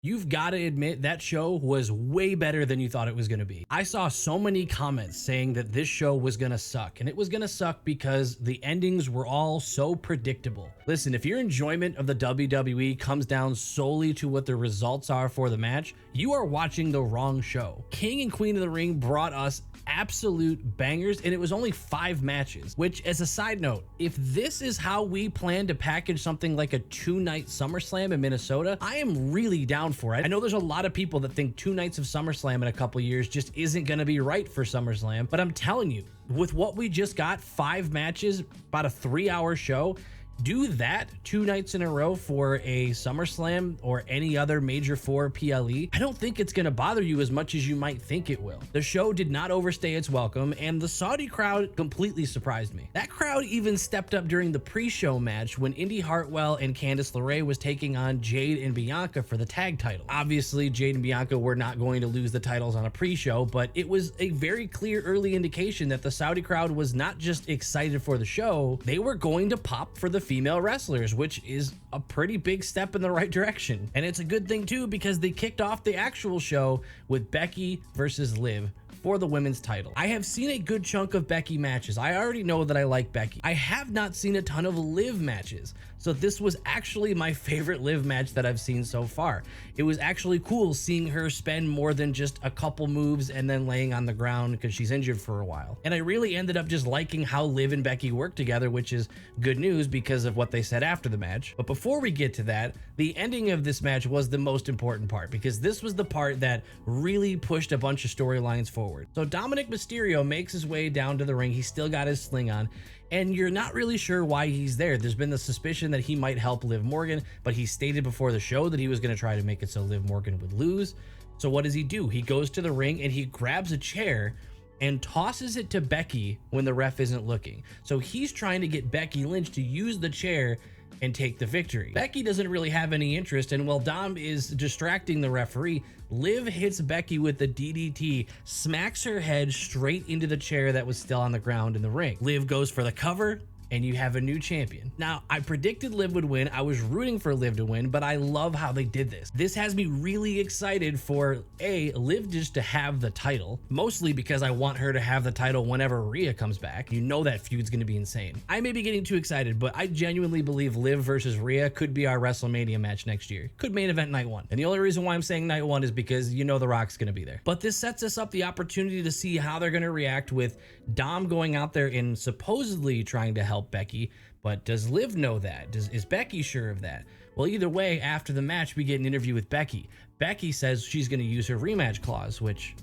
You've got to admit that show was way better than you thought it was going to be. I saw so many comments saying that this show was going to suck, and it was going to suck because the endings were all so predictable. Listen, if your enjoyment of the WWE comes down solely to what the results are for the match, you are watching the wrong show. King and Queen of the Ring brought us absolute bangers, and it was only 5 matches, which, as a side note, if this is how we plan to package something like a 2-night SummerSlam in Minnesota, I am really down for it. I know there's a lot of people that think 2 nights of SummerSlam in a couple years just isn't going to be right for SummerSlam, but I'm telling you, with what we just got, 5 matches, about a 3-hour show, do that 2 nights in a row for a SummerSlam or any other major 4 PLE. I don't think it's going to bother you as much as you might think it will. The show did not overstay its welcome, and the Saudi crowd completely surprised me. That crowd even stepped up during the pre-show match when Indy Hartwell and Candice LeRae was taking on Jade and Bianca for the tag title. Obviously, Jade and Bianca were not going to lose the titles on a pre-show, but it was a very clear early indication that the Saudi crowd was not just excited for the show, they were going to pop for the female wrestlers, which is a pretty big step in the right direction. And it's a good thing too, because they kicked off the actual show with Becky versus Liv for the women's title. I have seen a good chunk of Becky matches. I already know that I like Becky. I have not seen a ton of Liv matches. So this was actually my favorite Liv match that I've seen so far. It was actually cool seeing her spend more than just a couple moves and then laying on the ground because she's injured for a while. And I really ended up just liking how Liv and Becky work together, which is good news because of what they said after the match. But before we get to that, the ending of this match was the most important part, because this was the part that really pushed a bunch of storylines forward. So Dominic Mysterio makes his way down to the ring. He's still got his sling on, and you're not really sure why he's there. There's been the suspicion that he might help Liv Morgan, but he stated before the show that he was going to try to make it so Liv Morgan would lose. So what does he do? He goes to the ring and he grabs a chair and tosses it to Becky when the ref isn't looking. So he's trying to get Becky Lynch to use the chair and take the victory. Becky doesn't really have any interest, and while Dom is distracting the referee, Liv hits Becky with the DDT, smacks her head straight into the chair that was still on the ground in the ring. Liv goes for the cover, and you have a new champion. Now, I predicted Liv would win. I was rooting for Liv to win, but I love how they did this. This has me really excited for Liv just to have the title, mostly because I want her to have the title whenever Rhea comes back. You know that feud's gonna be insane. I may be getting too excited, but I genuinely believe Liv versus Rhea could be our WrestleMania match next year. Could main event night 1. And the only reason why I'm saying night 1 is because you know The Rock's gonna be there. But this sets us up the opportunity to see how they're gonna react with Dom going out there and supposedly trying to help Becky, but does Liv know that? Is Becky sure of that? Well, either way, after the match, we get an interview with Becky. Becky says she's going to use her rematch clause, which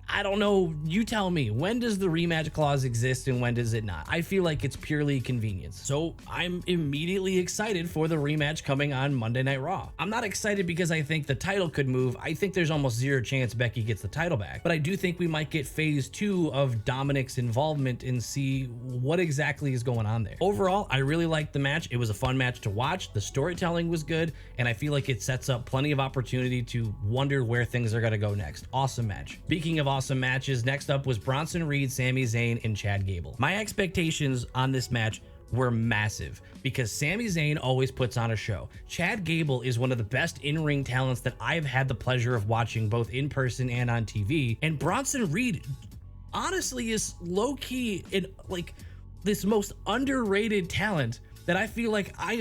I don't know. You tell me, when does the rematch clause exist and when does it not? I feel like it's purely convenience. So I'm immediately excited for the rematch coming on Monday Night Raw. I'm not excited because I think the title could move. I think there's almost zero chance Becky gets the title back, but I do think we might get phase 2 of Dominic's involvement and see what exactly is going on there. Overall, I really liked the match. It was a fun match to watch. The storytelling was good, and I feel like it sets up plenty of opportunity to wonder where things are going to go next. Awesome match. Speaking of awesome matches, next up was Bronson Reed, Sami Zayn, and Chad Gable. My expectations on this match were massive because Sami Zayn always puts on a show. Chad Gable is one of the best in-ring talents that I've had the pleasure of watching both in person and on TV. And Bronson Reed honestly is low-key in like this most underrated talent that I feel like I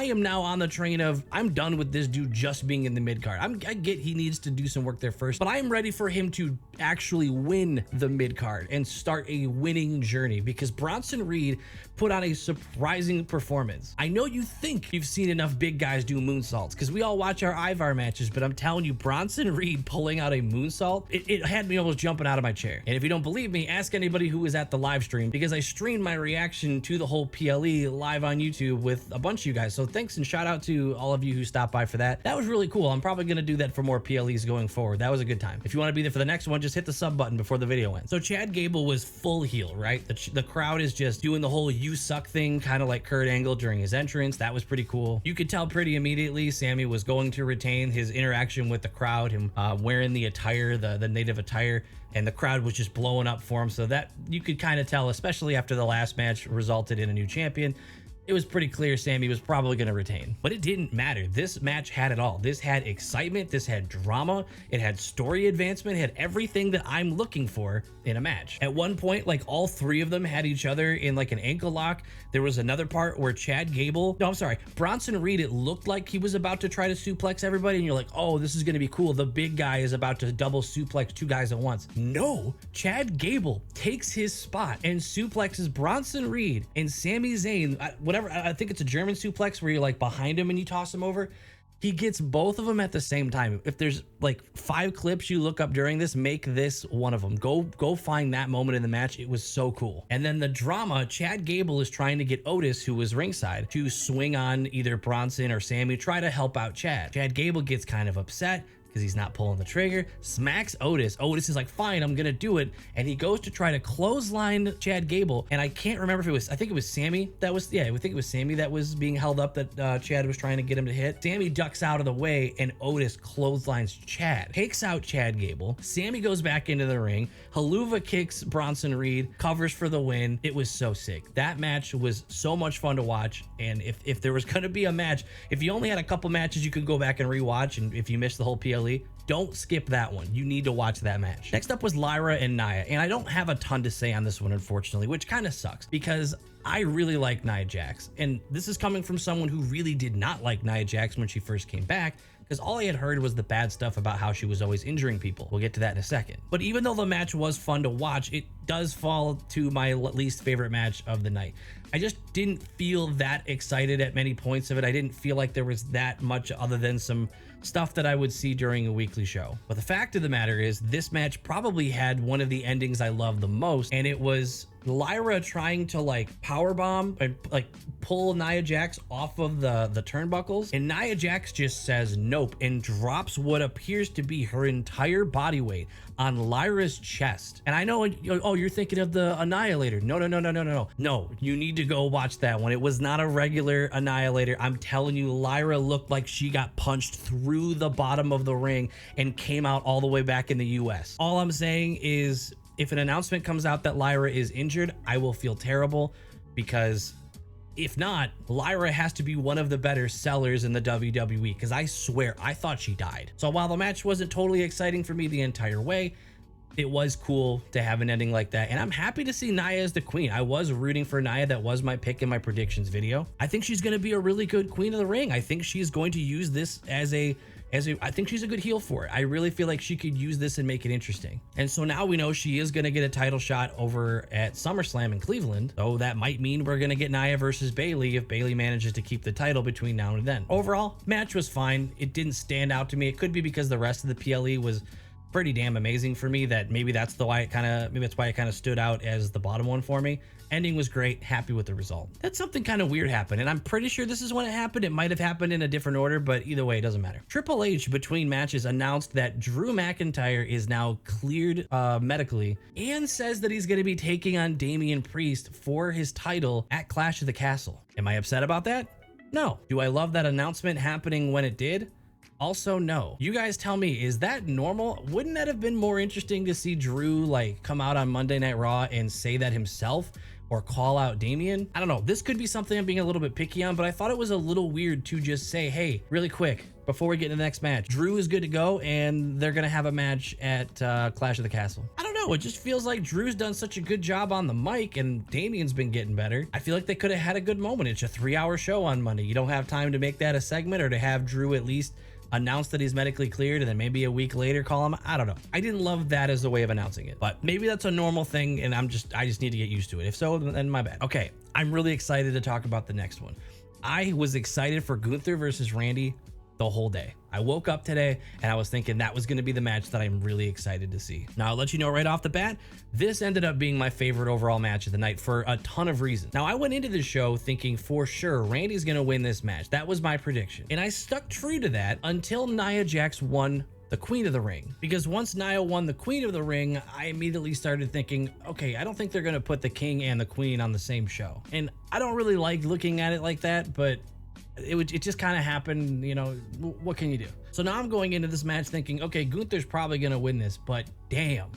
am now on the train of, I'm done with this dude just being in the mid card. I get he needs to do some work there first, but I am ready for him to actually win the mid card and start a winning journey, because Bronson Reed put on a surprising performance. I know you think you've seen enough big guys do moonsaults because we all watch our Ivar matches, but I'm telling you, Bronson Reed pulling out a moonsault, it had me almost jumping out of my chair. And if you don't believe me, ask anybody who was at the live stream, because I streamed my reaction to the whole PLE live on YouTube with a bunch of you guys. So thanks and shout out to all of you who stopped by for that. That was really cool. I'm probably going to do that for more PLEs going forward. That was a good time. If you want to be there for the next one, just hit the sub button before the video ends. So Chad Gable was full heel, right? The crowd is just doing the whole "you suck" thing, kind of like Kurt Angle during his entrance. That was pretty cool. You could tell pretty immediately Sammy was going to retain his interaction with the crowd, him wearing the attire, the native attire, and the crowd was just blowing up for him. So that you could kind of tell, especially after the last match resulted in a new champion. it was pretty clear Sammy was probably going to retain. But it didn't matter. This match had it all. This had excitement. This had drama. It had story advancement. It had everything that I'm looking for in a match. At one point, like all three of them had each other in like an ankle lock. There was another part where Bronson Reed, it looked like he was about to try to suplex everybody. And you're like, oh, this is going to be cool. The big guy is about to double suplex two guys at once. No, Chad Gable takes his spot and suplexes Bronson Reed and Sami Zayn. I think it's a German suplex where you're like behind him and you toss him over. He gets both of them at the same time. If there's like 5 clips you look up during this, make this one of them. Go find that moment in the match. It was so cool. And then the drama, Chad Gable is trying to get Otis, who was ringside, to swing on either Bronson or Sammy, try to help out Chad. Chad Gable gets kind of upset because he's not pulling the trigger, smacks Otis. Otis is like, fine, I'm gonna do it. And he goes to try to clothesline Chad Gable. And I can't remember if I think it was Sammy that was, I think it was Sammy that was being held up that Chad was trying to get him to hit. Sammy ducks out of the way and Otis clotheslines Chad, takes out Chad Gable. Sammy goes back into the ring. Haluva kicks Bronson Reed, covers for the win. It was so sick. That match was so much fun to watch. And if there was gonna be a match, if you only had a couple matches you could go back and rewatch, and if you missed the whole PLE, don't skip that one. You need to watch that match. Next up was Lyra and Nia, and I don't have a ton to say on this one, unfortunately, which kind of sucks because I really like Nia Jax, and this is coming from someone who really did not like Nia Jax when she first came back, because all I had heard was the bad stuff about how she was always injuring people. We'll get to that in a second. But even though the match was fun to watch, it does fall to my least favorite match of the night. I just didn't feel that excited at many points of it. I didn't feel like there was that much other than some stuff that I would see during a weekly show. But the fact of the matter is, this match probably had one of the endings I love the most, and it was Lyra trying to like powerbomb and like pull Nia Jax off of the turnbuckles, and Nia Jax just says nope and drops what appears to be her entire body weight on Lyra's chest. And I know, oh, you're thinking of the Annihilator. No, you need to go watch that one. It was not a regular Annihilator. I'm telling you, Lyra looked like she got punched through the bottom of the ring and came out all the way back in the US. All I'm saying is, if an announcement comes out that Lyra is injured, I will feel terrible, because if not, Lyra has to be one of the better sellers in the WWE, because I swear I thought she died. So while the match wasn't totally exciting for me the entire way, it was cool to have an ending like that. And I'm happy to see Nia as the queen. I was rooting for Nia. That was my pick in my predictions video. I think she's going to be a really good queen of the ring. I think she's going to use this I think she's a good heel for it. I really feel like she could use this and make it interesting. And so now we know she is going to get a title shot over at SummerSlam in Cleveland. So that might mean we're going to get Nia versus Bayley if Bayley manages to keep the title between now and then. Overall, match was fine. It didn't stand out to me. It could be because the rest of the PLE was pretty damn amazing for me, that maybe that's why it kind of stood out as the bottom one for me. Ending was great, happy with the result. That's something kind of weird happened, and I'm pretty sure this is when it happened. It might have happened in a different order, but either way, it doesn't matter. Triple H, between matches, announced that Drew McIntyre is now cleared medically, and says that he's going to be taking on Damian Priest for his title at Clash of the Castle. Am I upset about that? No. Do I love that announcement happening when it did? Also, no. You guys tell me, is that normal? Wouldn't that have been more interesting to see Drew like come out on Monday Night Raw and say that himself, or call out Damian? I don't know. This could be something I'm being a little bit picky on, but I thought it was a little weird to just say, hey, really quick, before we get into the next match, Drew is good to go and they're going to have a match at Clash of the Castle. I don't know. It just feels like Drew's done such a good job on the mic and Damian's been getting better. I feel like they could have had a good moment. It's a 3-hour show on Monday. You don't have time to make that a segment, or to have Drew at least announce that he's medically cleared and then maybe a week later call him. I don't know. I didn't love that as a way of announcing it, but maybe that's a normal thing and I just need to get used to it. If so, then my bad. Okay, I'm really excited to talk about the next one. I was excited for Gunther versus Randy the whole day. I woke up today and I was thinking that was going to be the match that I'm really excited to see. Now, I'll let you know right off the bat, this ended up being my favorite overall match of the night for a ton of reasons. Now, I went into the show thinking for sure Randy's going to win this match. That was my prediction. And I stuck true to that until Nia Jax won the Queen of the Ring. Because once Nia won the Queen of the Ring, I immediately started thinking, okay, I don't think they're going to put the King and the Queen on the same show. And I don't really like looking at it like that, but it just kind of happened, you know, what can you do? So now I'm going into this match thinking, okay, Gunther's probably going to win this, but damn,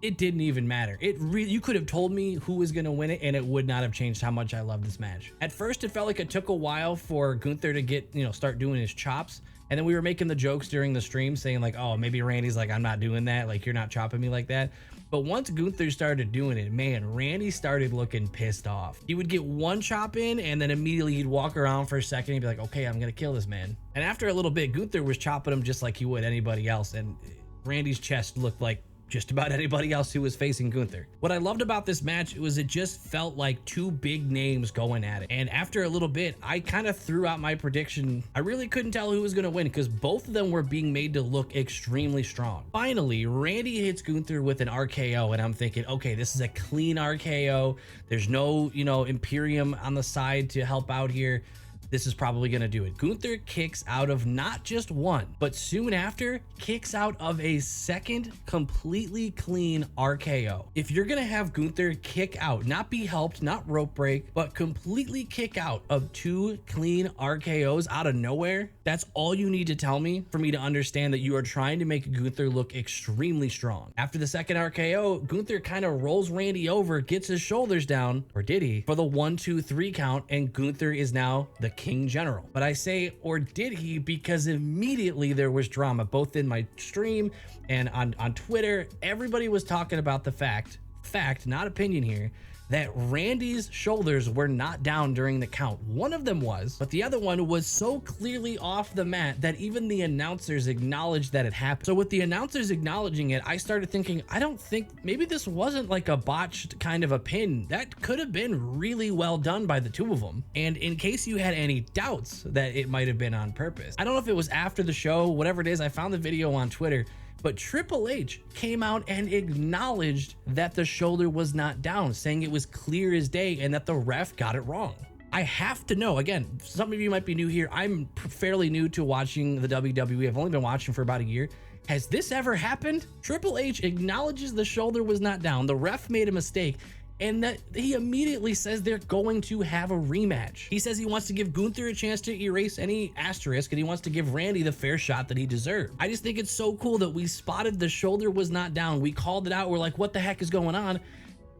it didn't even matter. You could have told me who was going to win it and it would not have changed how much I love this match. At first, it felt like it took a while for Gunther to get, start doing his chops. And then we were making the jokes during the stream saying like, oh, maybe Randy's like, I'm not doing that. Like, you're not chopping me like that. But once Gunther started doing it, man, Randy started looking pissed off. He would get one chop in and then immediately he'd walk around for a second and be like, okay, I'm going to kill this man. And after a little bit, Gunther was chopping him just like he would anybody else. And Randy's chest looked like just about anybody else who was facing Gunther. What I loved about this match was it just felt like two big names going at it. And after a little bit, I kind of threw out my prediction. I really couldn't tell who was going to win because both of them were being made to look extremely strong. Finally, Randy hits Gunther with an RKO and I'm thinking, okay, this is a clean RKO. There's no, Imperium on the side to help out here. This is probably going to do it. Gunther kicks out of not just one, but soon after kicks out of a second completely clean RKO. If you're going to have Gunther kick out, not be helped, not rope break, but completely kick out of two clean RKOs out of nowhere, that's all you need to tell me for me to understand that you are trying to make Gunther look extremely strong. After the second RKO, Gunther kind of rolls Randy over, gets his shoulders down, or did he, for the 1, 2, 3 count, and Gunther is now the King General. But I say, or did he, because immediately there was drama, both in my stream and on Twitter. Everybody was talking about the fact, not opinion here, that Randy's shoulders were not down during the count. One of them was, but the other one was so clearly off the mat that even the announcers acknowledged that it happened. So with the announcers acknowledging it, I started thinking, I don't think, maybe this wasn't like a botched kind of a pin. That could have been really well done by the two of them. And in case you had any doubts that it might have been on purpose, I don't know if it was after the show, whatever it is, I found the video on Twitter, but Triple H came out and acknowledged that the shoulder was not down, saying it was clear as day and that the ref got it wrong. I have to know, again, some of you might be new here. I'm fairly new to watching the WWE. I've only been watching for about a year. Has this ever happened? Triple H acknowledges the shoulder was not down. The ref made a mistake. And that he immediately says they're going to have a rematch. He says he wants to give Gunther a chance to erase any asterisk and he wants to give Randy the fair shot that he deserved. I just think it's so cool that we spotted the shoulder was not down. We called it out. We're like, what the heck is going on?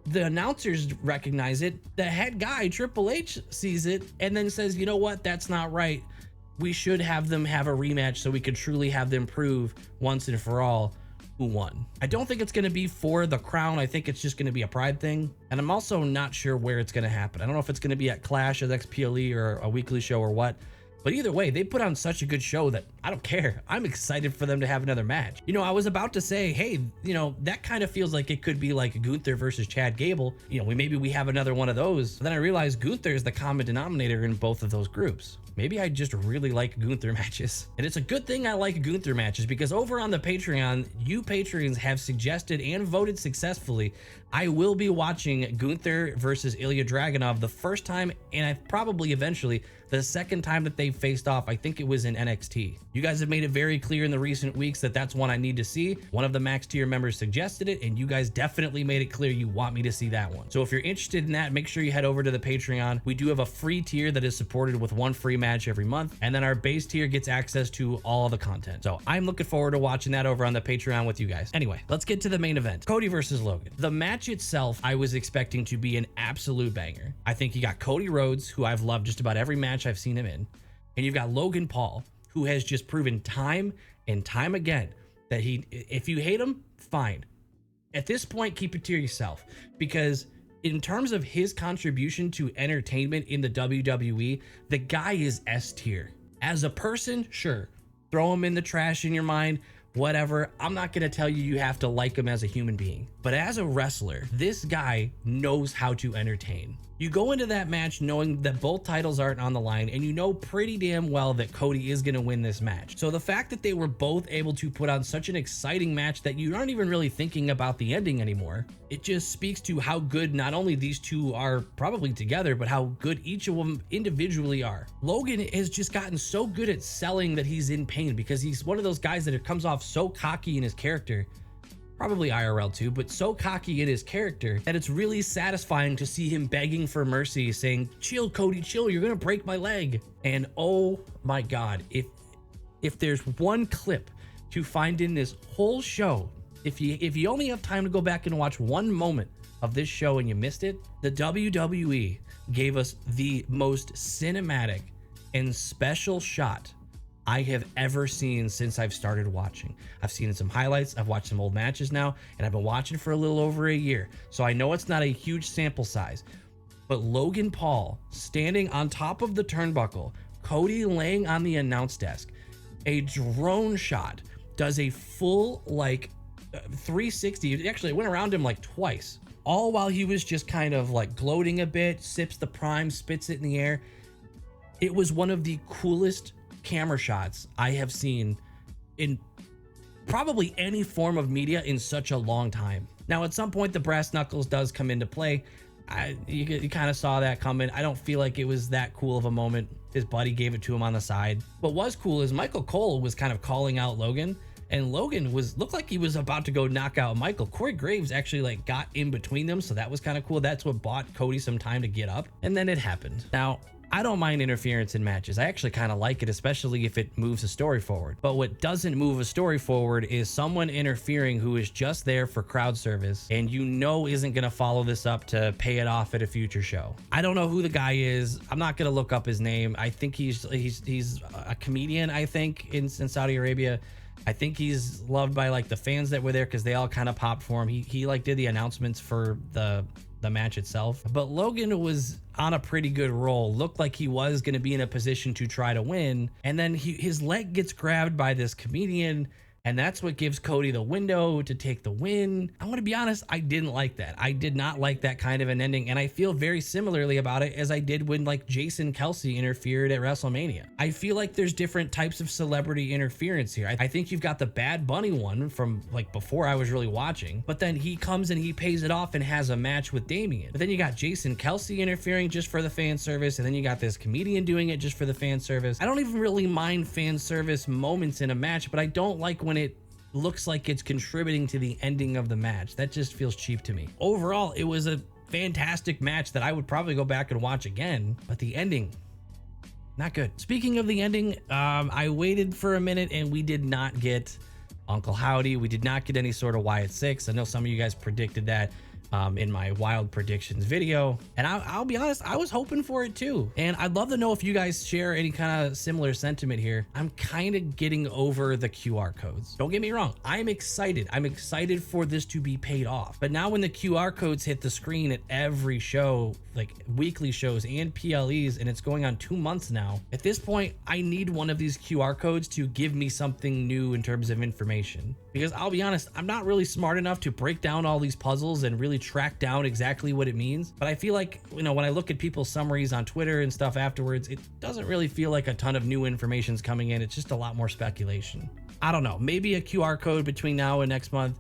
The announcers recognize it. The head guy, Triple H, sees it and then says, you know what? That's not right. We should have them have a rematch so we could truly have them prove once and for all who won. I don't think it's going to be for the crown. I think it's just going to be a pride thing. And I'm also not sure where it's going to happen. I don't know if it's going to be at Clash, as XPLE, or a weekly show or what. But either way, they put on such a good show that I don't care. I'm excited for them to have another match. I was about to say, hey, that kind of feels like it could be like Gunther versus Chad Gable. Maybe we have another one of those. But then I realized Gunther is the common denominator in both of those groups. Maybe I just really like Gunther matches. And it's a good thing I like Gunther matches because over on the Patreon, you patrons have suggested and voted successfully. I will be watching Gunther versus Ilya Dragunov the first time, and I probably eventually the second time that they faced off. I think it was in NXT. You guys have made it very clear in the recent weeks that that's one I need to see. One of the Max tier members suggested it, and you guys definitely made it clear you want me to see that one. So if you're interested in that, make sure you head over to the Patreon. We do have a free tier that is supported with one free match every month, and then our base tier gets access to all the content. So I'm looking forward to watching that over on the Patreon with you guys. Anyway, let's get to the main event. Cody versus Logan. The match itself, I was expecting to be an absolute banger. I think you got Cody Rhodes, who I've loved just about every match I've seen him in, and you've got Logan Paul, who has just proven time and time again that if you hate him, fine. At this point, keep it to yourself, because in terms of his contribution to entertainment in the WWE, the guy is S tier. As a person, sure, throw him in the trash in your mind, whatever. I'm not going to tell you have to like him as a human being. But as a wrestler, this guy knows how to entertain. You go into that match knowing that both titles aren't on the line, and you know pretty damn well that Cody is going to win this match. So the fact that they were both able to put on such an exciting match that you aren't even really thinking about the ending anymore, it just speaks to how good not only these two are probably together, but how good each of them individually are. Logan has just gotten so good at selling that he's in pain, because he's one of those guys that comes off so cocky in his character, probably IRL too, but so cocky in his character that it's really satisfying to see him begging for mercy, saying, chill, Cody, chill, you're gonna break my leg. And oh my God, if there's one clip to find in this whole show If you only have time to go back and watch one moment of this show and you missed it, the WWE gave us the most cinematic and special shot I have ever seen since I've started watching. I've seen some highlights, I've watched some old matches now, and I've been watching for a little over a year. So I know it's not a huge sample size, but Logan Paul standing on top of the turnbuckle, Cody laying on the announce desk, a drone shot, does a full like 360. Actually, it went around him like twice, all while he was just kind of like gloating a bit, sips the prime, spits it in the air. It was one of the coolest camera shots I have seen in probably any form of media in such a long time. Now, at some point, the brass knuckles does come into play. You kind of saw that coming. I don't feel like it was that cool of a moment. His buddy gave it to him on the side. What was cool is Michael Cole was kind of calling out Logan, and Logan looked like he was about to go knock out Michael. Corey Graves actually like got in between them, so that was kind of cool. That's what bought Cody some time to get up, and then it happened. Now, I don't mind interference in matches. I actually kind of like it, especially if it moves a story forward. But what doesn't move a story forward is someone interfering who is just there for crowd service and you know isn't going to follow this up to pay it off at a future show. I don't know who the guy is. I'm not going to look up his name. I think he's a comedian, I think, in Saudi Arabia. I think he's loved by like the fans that were there because they all kind of popped for him. He like did the announcements for the match itself, but Logan was on a pretty good roll, looked like he was going to be in a position to try to win, and then his leg gets grabbed by this comedian, and that's what gives Cody the window to take the win. I want to be honest, I didn't like that. I did not like that kind of an ending, and I feel very similarly about it as I did when like Jason Kelsey interfered at WrestleMania. I feel like there's different types of celebrity interference here. I think you've got the Bad Bunny one from like before I was really watching, but then he comes and he pays it off and has a match with Damian. But then you got Jason Kelsey interfering just for the fan service, and then you got this comedian doing it just for the fan service. I don't even really mind fan service moments in a match, but I don't like when it looks like it's contributing to the ending of the match. That just feels cheap to me. Overall, it was a fantastic match that I would probably go back and watch again, but the ending, not good. Speaking of the ending, I waited for a minute and we did not get Uncle Howdy. We did not get any sort of Wyatt 6. I know some of you guys predicted that in my wild predictions video, and I'll be honest, I was hoping for it too. And I'd love to know if you guys share any kind of similar sentiment here. I'm kind of getting over the QR codes. Don't get me wrong, I'm excited for this to be paid off, but now when the QR codes hit the screen at every show, like weekly shows and PLEs, and it's going on 2 months now, at this point I need one of these QR codes to give me something new in terms of information, because I'll be honest, I'm not really smart enough to break down all these puzzles and really track down exactly what it means. But I feel like, you know, when I look at people's summaries on Twitter and stuff afterwards, it doesn't really feel like a ton of new information's coming in. It's just a lot more speculation. I don't know, maybe a QR code between now and next month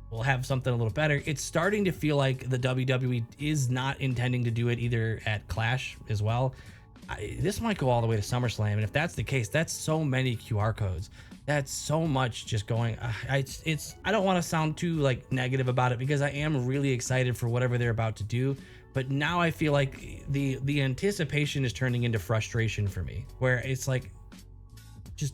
will have something a little better. It's starting to feel like the WWE is not intending to do it either at Clash as well. This might go all the way to SummerSlam, and if that's the case, that's so many QR codes. That's so much just going. I don't want to sound too like negative about it, because I am really excited for whatever they're about to do. But now I feel like the anticipation is turning into frustration for me, where it's like, just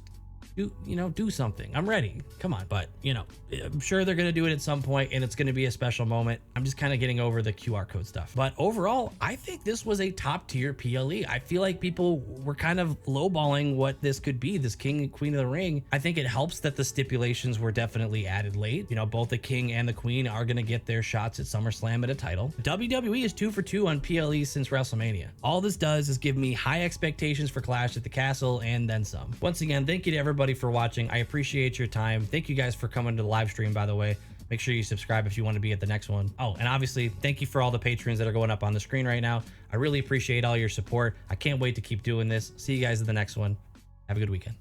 do something. I'm ready. Come on. But I'm sure they're going to do it at some point, and it's going to be a special moment. I'm just kind of getting over the QR code stuff. But overall, I think this was a top tier PLE. I feel like people were kind of lowballing what this could be, this King and Queen of the Ring. I think it helps that the stipulations were definitely added late. Both the King and the Queen are going to get their shots at SummerSlam at a title. WWE is 2 for 2 on PLE since WrestleMania. All this does is give me high expectations for Clash at the Castle and then some. Once again, thank you to everybody for watching. I appreciate your time. Thank you guys for coming to the live stream, by the way. Make sure you subscribe if you want to be at the next one. Oh, and obviously, thank you for all the patrons that are going up on the screen right now. I really appreciate all your support. I can't wait to keep doing this. See you guys in the next one. Have a good weekend.